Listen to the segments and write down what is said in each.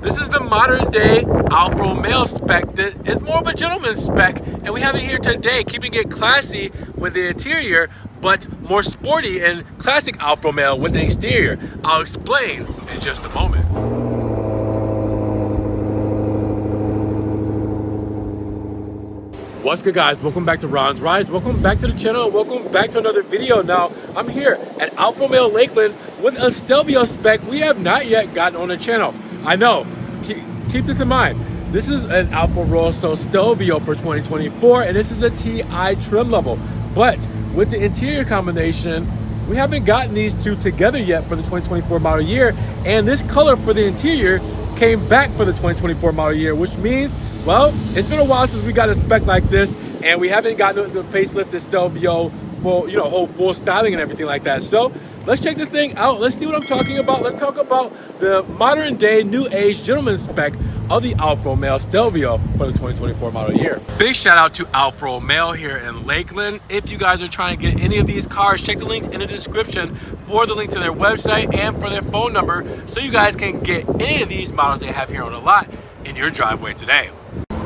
This is the modern day Alfa Romeo Spec that is more of a gentleman's spec, and we have it here today, keeping it classy with the interior, but more sporty and classic Alfa Romeo with the exterior. I'll explain in just a moment. What's good, guys? Welcome back to Ron's Rides. Welcome back to the channel. Welcome back to another video. Now, I'm here at Alfa Romeo Lakeland with a Stelvio spec we have not yet gotten on the channel. I know, keep this in mind. This is an Alfa Romeo Stelvio for 2024, and this is a TI trim level. But with the interior combination, we haven't gotten these two together yet for the 2024 model year, and this color for the interior came back for the 2024 model year, which means, well, it's been a while since we got a spec like this, and we haven't gotten the facelifted Stelvio full, whole full styling and everything like that. So let's check this thing out. Let's see what I'm talking about. Let's talk about the modern day, new age gentleman spec of the Alfa Romeo Stelvio for the 2024 model year. Big shout out to Alfa Romeo here in Lakeland. If you guys are trying to get any of these cars, check the links in the description for the link to their website and for their phone number, so you guys can get any of these models they have here on the lot in your driveway today.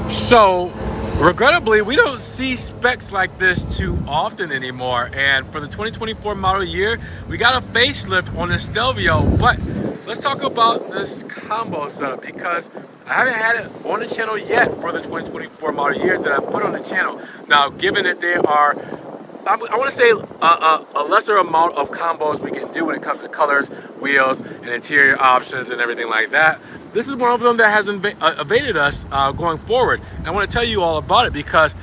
So regrettably, we don't see specs like this too often anymore, and for the 2024 model year, we got a facelift on the Stelvio. But let's talk about this combo setup, because I haven't had it on the channel yet for the 2024 model years that I put on the channel. Now, given that they are, I want to say a lesser amount of combos we can do when it comes to colors, wheels, and interior options and everything like that, this is one of them that has evaded us going forward. And I want to tell you all about it because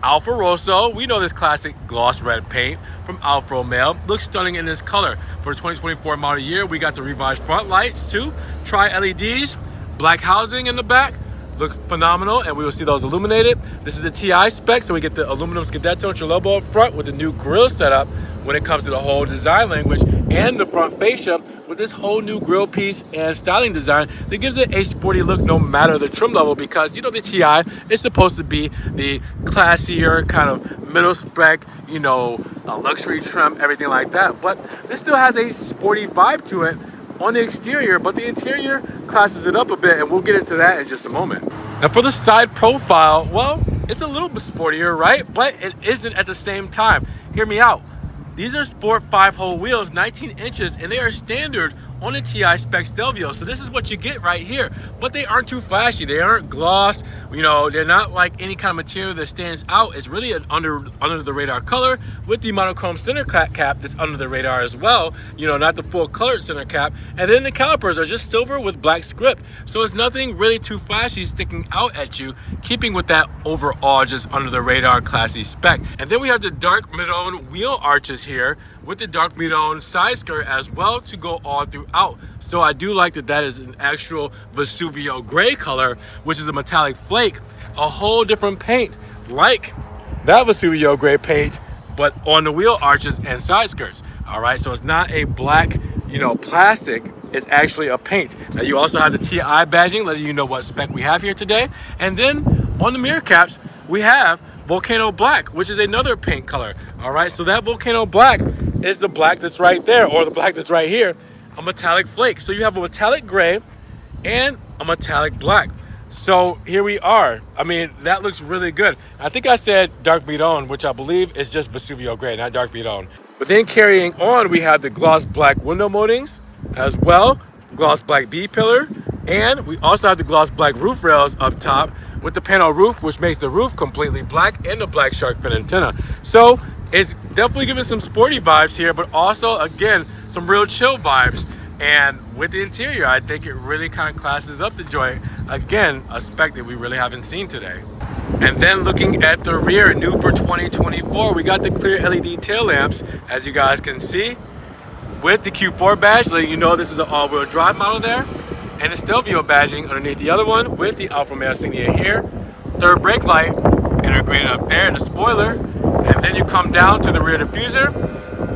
Alfa Rosso, we know this classic gloss red paint from Alfa Romeo looks stunning in this color. For the 2024 model year, we got the revised front lights too, tri-LEDs, black housing in the back, look phenomenal, and we will see those illuminated. This is a TI spec, so we get the aluminum Scudetto Trelleborg up front with the new grille setup when it comes to the whole design language, and the front fascia with this whole new grille piece and styling design that gives it a sporty look no matter the trim level, because the TI is supposed to be the classier kind of middle spec, a luxury trim, everything like that. But this still has a sporty vibe to it on the exterior, but the interior classes it up a bit, and we'll get into that in just a moment. And for the side profile, well, it's a little bit sportier, right? But it isn't at the same time. Hear me out. These are Sport 5-hole wheels, 19 inches, and they are standard on the TI spec Stelvio. So this is what you get right here. But they aren't too flashy. They aren't gloss. They're not like any kind of material that stands out. It's really an under the radar color with the monochrome center cap that's under the radar as well. Not the full colored center cap. And then the calipers are just silver with black script. So it's nothing really too flashy sticking out at you, keeping with that overall just under the radar classy spec. And then we have the dark mid-tone wheel arches here with the dark mid-tone side skirt as well to go all throughout. So I do like that is an actual Vesuvio gray color, which is a metallic flake, a whole different paint like that Vesuvio gray paint, but on the wheel arches and side skirts. All right, so it's not a black plastic, it's actually a paint. Now you also have the TI badging letting you know what spec we have here today. And then on the mirror caps we have Volcano Black, which is another paint color. All right, so that Volcano Black is the black that's right there, or the black that's right here, a metallic flake. So you have a metallic gray and a metallic black. So here we are. I mean, that looks really good. I think I said dark mid-tone, which I believe is just Vesuvio gray, not dark mid-tone. But then carrying on, we have the gloss black window moldings as well, gloss black B-pillar, and we also have the gloss black roof rails up top with the panel roof, which makes the roof completely black, and the black shark fin antenna. So it's definitely giving some sporty vibes here, but also, again, some real chill vibes. And with the interior, I think it really kind of classes up the joint. Again, a spec that we really haven't seen today. And then looking at the rear, new for 2024, we got the clear LED tail lamps, as you guys can see, with the Q4 badge, letting you know this is an all-wheel drive model there, and the Stelvio badging underneath the other one with the Alfa Romeo insignia here. Third brake light integrated up there, and the spoiler. And then you come down to the rear diffuser,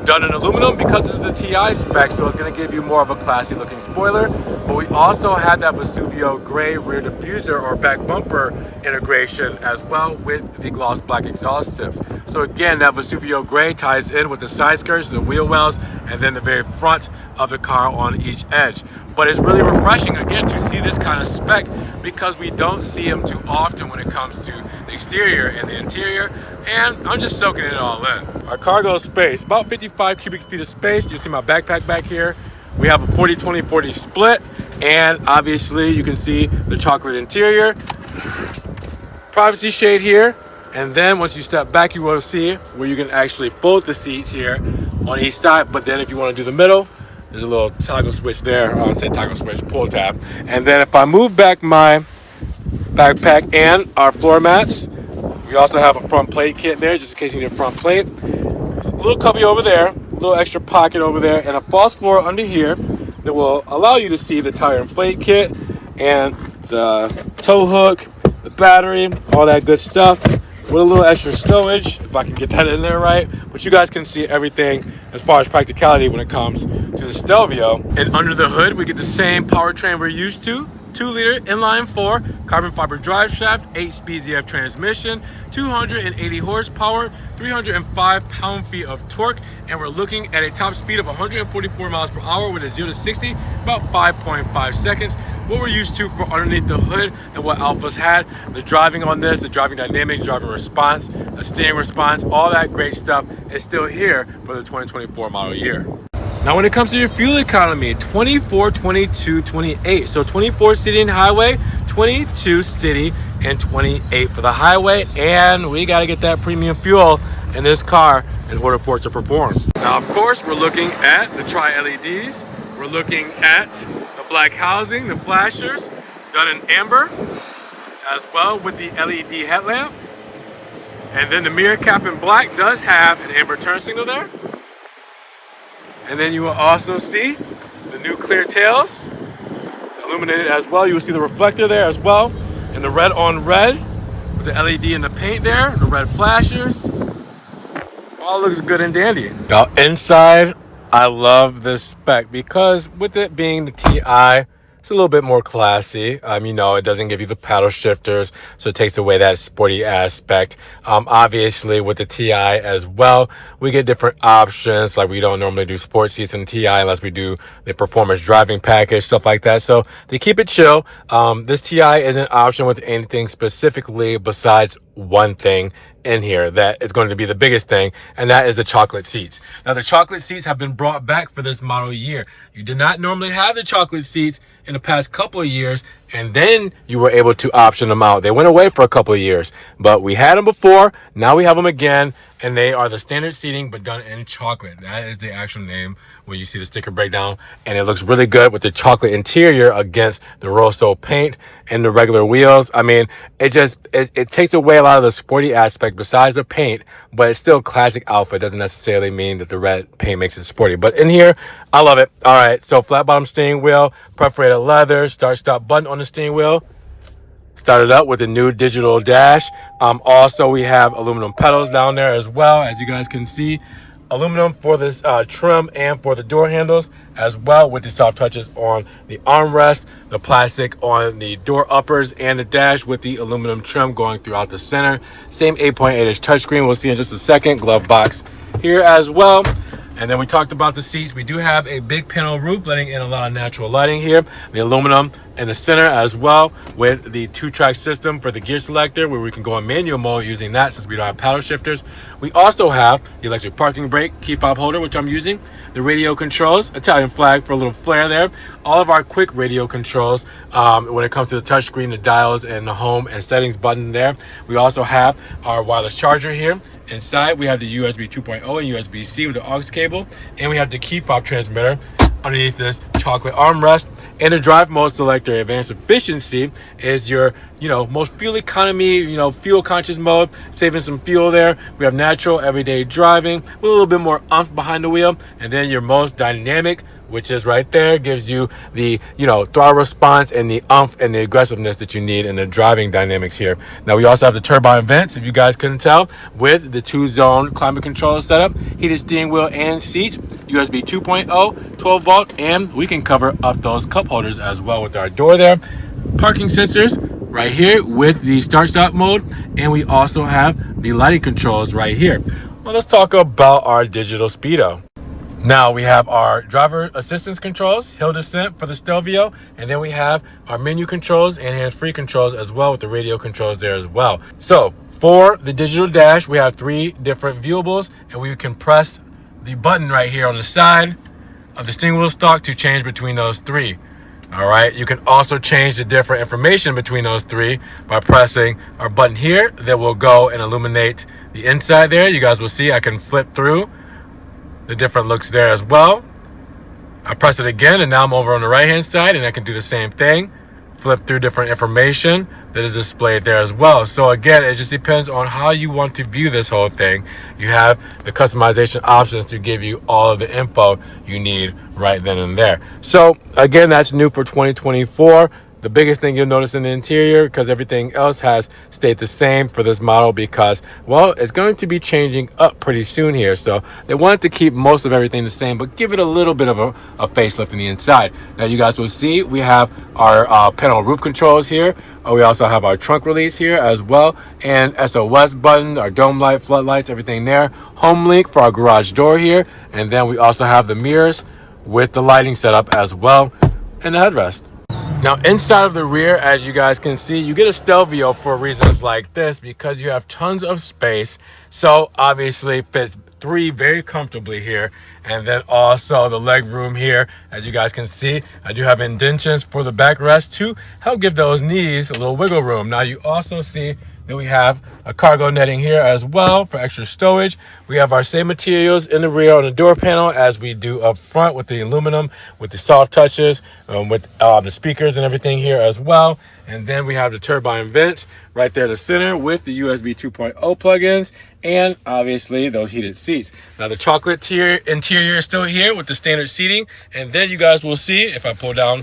done in aluminum because this is the TI spec, so it's going to give you more of a classy looking spoiler. But we also had that Vesuvio gray rear diffuser or back bumper integration as well with the gloss black exhaust tips. So again, that Vesuvio gray ties in with the side skirts, the wheel wells, and then the very front of the car on each edge. But it's really refreshing, again, to see this kind of spec because we don't see them too often when it comes to the exterior and the interior, and I'm just soaking it all in. Our cargo space, about 55 cubic feet of space. You see my backpack back here. We have a 40-20-40 split, and obviously you can see the chocolate interior. Privacy shade here, and then once you step back, you will see where you can actually fold the seats here on each side. But then if you want to do the middle, there's a little toggle switch there. I say toggle switch, pull tab. And then if I move back my backpack and our floor mats, we also have a front plate kit there, just in case you need a front plate. There's a little cubby over there, a little extra pocket over there, and a false floor under here that will allow you to see the tire inflate kit and the tow hook, the battery, all that good stuff, with a little extra stowage, if I can get that in there right. But you guys can see everything as far as practicality when it comes to the Stelvio. And under the hood, we get the same powertrain we're used to. 2-liter inline-4 carbon fiber drive shaft, 8-speed ZF transmission, 280 horsepower, 305 pound-feet of torque, and we're looking at a top speed of 144 miles per hour with a 0 to 60 about 5.5 seconds. What we're used to for underneath the hood and what Alfa's had, the driving on this, the driving dynamics, driving response, the steering response, all that great stuff is still here for the 2024 model year. Now when it comes to your fuel economy, 24, 22, 28. So 24 city and highway, 22 city, and 28 for the highway. And we got to get that premium fuel in this car in order for it to perform. Now, of course, we're looking at the tri-LEDs. We're looking at the black housing, the flashers, done in amber, as well with the LED headlamp. And then the mirror cap in black does have an amber turn signal there. And then you will also see the new clear tails illuminated as well. You will see the reflector there as well, and the red on red with the LED in the paint there, the red flashers. All looks good and dandy. Now inside, I love this spec because with it being the TI, it's a little bit more classy. You know, it doesn't give you the paddle shifters, so it takes away that sporty aspect. Obviously, with the TI as well, we get different options. Like we don't normally do sport seats in the TI unless we do the performance driving package, stuff like that. So to keep it chill, this TI is an option with anything specifically besides one thing in here that is going to be the biggest thing, and that is the chocolate seats. Now the chocolate seats have been brought back for this model year. You did not normally have the chocolate seats in the past couple of years, and then you were able to option them out. They went away for a couple of years, but we had them before. Now we have them again, and they are the standard seating but done in chocolate. That is the actual name when you see the sticker breakdown, and it looks really good with the chocolate interior against the Rosso paint and the regular wheels. I mean, it takes away a lot of the sporty aspect besides the paint, but it's still classic Alfa. It doesn't necessarily mean that the red paint makes it sporty, but in here, I love it. All right, so flat bottom steering wheel, perforated leather, start stop button on the steering wheel. Started up with a new digital dash. Also, we have aluminum pedals down there as well, as you guys can see. Aluminum for this trim and for the door handles, as well with the soft touches on the armrest, the plastic on the door uppers, and the dash with the aluminum trim going throughout the center. Same 8.8-inch touchscreen. We'll see in just a second. Glove box here as well. And then we talked about the seats. We do have a big panel roof letting in a lot of natural lighting here. The aluminum in the center as well with the 2-track system for the gear selector where we can go in manual mode using that since we don't have paddle shifters. We also have the electric parking brake, key fob holder, which I'm using, the radio controls, Italian flag for a little flair there. All of our quick radio controls when it comes to the touchscreen, the dials, and the home and settings button there. We also have our wireless charger here. Inside, we have the USB 2.0 and USB-C with the aux cable, and we have the key fob transmitter underneath this chocolate armrest. And the drive mode selector, advanced efficiency, is your, most fuel economy, fuel conscious mode, saving some fuel there. We have natural everyday driving with a little bit more oomph behind the wheel, and then your most dynamic, which is right there, gives you the, throttle response and the oomph and the aggressiveness that you need in the driving dynamics here. Now, we also have the turbine vents, if you guys couldn't tell, with the 2-zone climate control setup, heated steering wheel and seats, USB 2.0, 12 volt, and we can cover up those cup holders as well with our door there. Parking sensors right here with the start-stop mode, and we also have the lighting controls right here. Well, let's talk about our digital speedo. Now we have our driver assistance controls, hill descent for the Stelvio, and then we have our menu controls and hands-free controls as well with the radio controls there as well. So for the digital dash, we have 3 different viewables, and we can press the button right here on the side of the steering wheel stalk to change between those 3. All right, you can also change the different information between those 3 by pressing our button here that will go and illuminate the inside there. You guys will see I can flip through the different looks there as well. I press it again and now I'm over on the right hand side and I can do the same thing. Flip through different information that is displayed there as well. So again, it just depends on how you want to view this whole thing. You have the customization options to give you all of the info you need right then and there. So again, that's new for 2024. The biggest thing you'll notice in the interior, because everything else has stayed the same for this model, because, well, it's going to be changing up pretty soon here. So they wanted to keep most of everything the same, but give it a little bit of a facelift in the inside. Now you guys will see we have our panel roof controls here. We also have our trunk release here as well, and SOS button, our dome light, floodlights, everything there. Home link for our garage door here, and then we also have the mirrors with the lighting setup as well, and the headrest. Now inside of the rear, as you guys can see, you get a Stelvio for reasons like this, because you have tons of space. So obviously fits 3 very comfortably here. And then also the leg room here, as you guys can see, I do have indentions for the backrest to help give those knees a little wiggle room. Now you also see that we have a cargo netting here as well for extra stowage. We have our same materials in the rear on the door panel as we do up front with the aluminum, with the soft touches, with the speakers and everything here as well. And then we have the turbine vents right there in the center with the USB 2.0 plugins, and obviously those heated seats. Now the chocolate interior is still here with the standard seating. And then you guys will see, if I pull down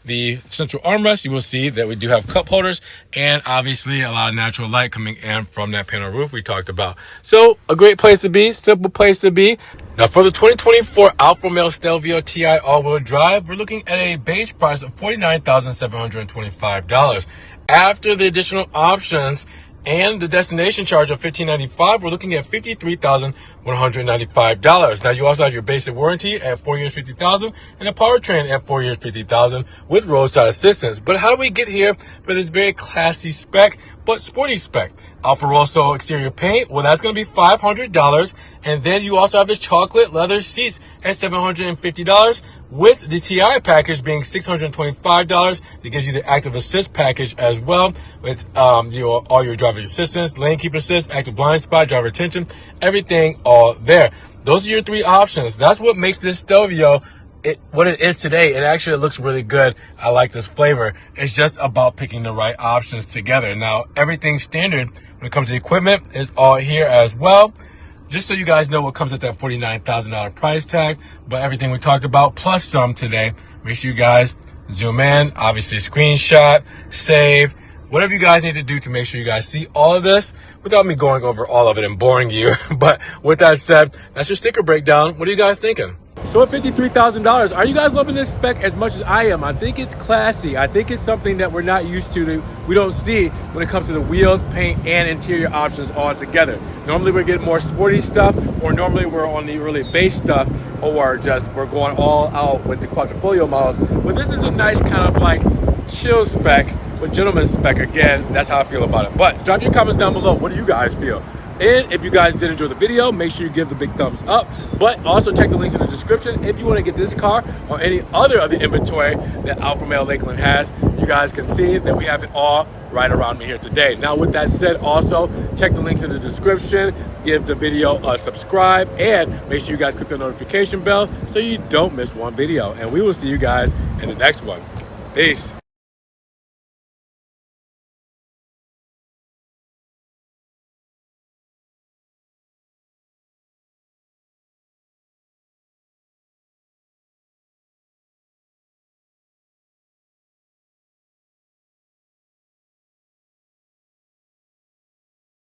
the central armrest, you will see that we do have cup holders and obviously a lot of natural light coming in from that panel roof we talked about. So a great place to be, simple place to be. Now for the 2024 Alfa Romeo Stelvio TI all-wheel drive, we're looking at a base price of $49,725. After the additional options and the destination charge of $1,595, we're looking at $53,195. Now you also have your basic warranty at 4 years, $50,000, and a powertrain at 4 years, $50,000 with roadside assistance. But how do we get here for this very classy spec but sporty spec? Alfa Rosso exterior paint, well, that's going to be $500. And then you also have the chocolate leather seats at $750, with the TI package being $625. It gives you the active assist package as well, with all your driver assistance, lane keep assist, active blind spot, driver attention, everything all there. Those are your 3 options. That's what makes this Stelvio what it is today. It actually looks really good. I like this flavor. It's just about picking the right options together. Now, everything standard when it comes to equipment is all here as well. Just so you guys know what comes at that $49,000 price tag, but everything we talked about plus some today. Make sure you guys zoom in, obviously screenshot, save, whatever you guys need to do to make sure you guys see all of this without me going over all of it and boring you. But with that said, that's your sticker breakdown. What are you guys thinking? So at $53,000, are you guys loving this spec as much as I am? I think it's classy. I think it's something that we're not used to, that we don't see when it comes to the wheels, paint, and interior options all together. Normally we're getting more sporty stuff, or normally we're on the really base stuff, or just we're going all out with the quadrifoglio models. But this is a nice kind of like chill spec with gentleman's spec. Again, that's how I feel about it. But drop your comments down below. What do you guys feel? And if you guys did enjoy the video, make sure you give the big thumbs up. But also check the links in the description if you want to get this car or any other of the inventory that Alfa Romeo Lakeland has. You guys can see that we have it all right around me here today. Now, with that said, also check the links in the description. Give the video a subscribe, and make sure you guys click the notification bell so you don't miss one video. And we will see you guys in the next one. Peace.